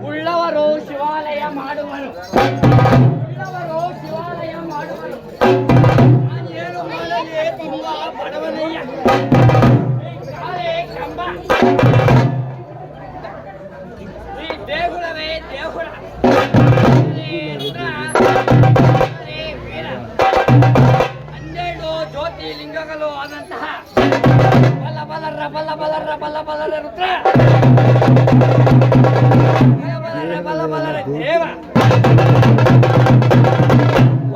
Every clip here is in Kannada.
ಉಳ್ಳವರು ಶಿವಾಲಯ ಮಾಡುವರು, ಉಳ್ಳವರು ಶಿವಾಲಯ ಮಾಡುವರು. ನಾನೇನು ಮಾಡಲಿ ತುಂಬಾ ಬಡವನಯ್ಯ. ಕಂಬ ಈ ದೇಗುಲವೇ ದೇಗುಲ, ವೀರ 12 ಜ್ಯೋತಿರ್ಲಿಂಗಗಳು ಆದಂತಹ ಬಲ ರುದ್ರ ಬಲ ದೇವ.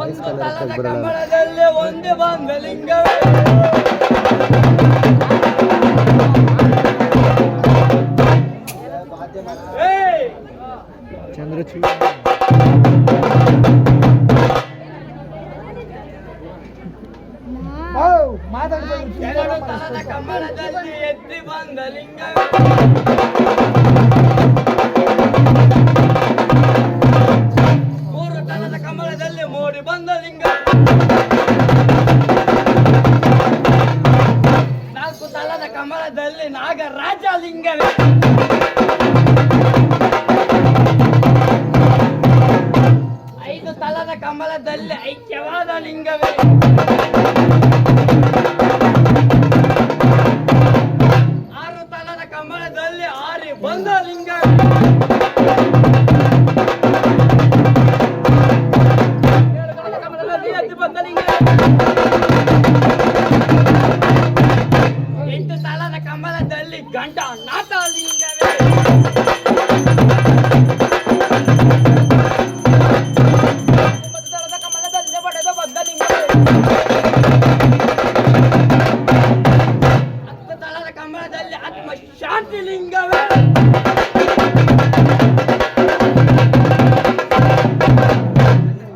ಒಂದು ತಲದ ಕಂಬಳದಲ್ಲಿ ಒಂದೇ ಬಂಧಲಿಂಗವೇ, ಚಂದ್ರಚೂಡ ಎರಡು ತಲದ ಕಂಬಳದಲ್ಲಿ ಎತ್ತಿ ಬಂದ ಲಿಂಗವೇ, ಮೂರು ತಲದ ಕಂಬಳದಲ್ಲಿ ಮೂಡಿ ಬಂದ ಲಿಂಗ, ನಾಲ್ಕು ತಲದ ಕಂಬಳದಲ್ಲಿ ನಾಗರಾಜ ಲಿಂಗವೇ, ಐದು ತಲದ ಕಂಬಳದಲ್ಲಿ ಐಕ್ಯವಾದ ಲಿಂಗವೇ, ಆರು ತಲದ ಕಂಬಳದಲ್ಲಿ ಆರಿ ಬಂದ ಲಿಂಗ, ಏಳು ತಲದ ಕಂಬಳದಲ್ಲಿ ಎದ್ದು ಬಂದ ಲಿಂಗ, ಎಂಟು ತಲದ ಕಂಬಳದಲ್ಲಿ ಗಂಡ ನಾಥ ಲಿಂಗವೇ, ಒಂಬತ್ತು ತಲದ ಕಮಲದಲ್ಲಿ ಬಡೆದ ಬಂದ ಲಿಂಗವೇ, ಹತ್ತು ತಲದ ಕಂಬಳದಲ್ಲಿ ಆತ್ಮ ಶಾಂತಿ ಲಿಂಗವೇ,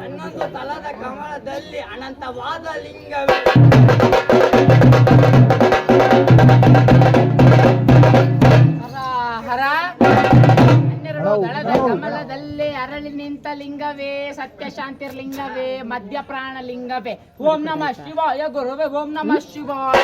ಹನ್ನೊಂದು ತಲದ ಕಮಲದಲ್ಲಿ ಅನಂತವಾದ ಲಿಂಗವೇ, ಹರ 12 ದಳದ ಕಮಲದಲ್ಲಿ ಅರಳಿ ನಿಂತ ಲಿಂಗವೇ, ಸತ್ಯ ಶಾಂತಿರ್ಲಿಂಗವೇ, ಮಧ್ಯ ಪ್ರಾಣ ಲಿಂಗವೇ. ಓಂ ನಮಃ ಶಿವಾಯ ಗುರುವೇ, ಓಂ ನಮಃ ಶಿವಾಯ.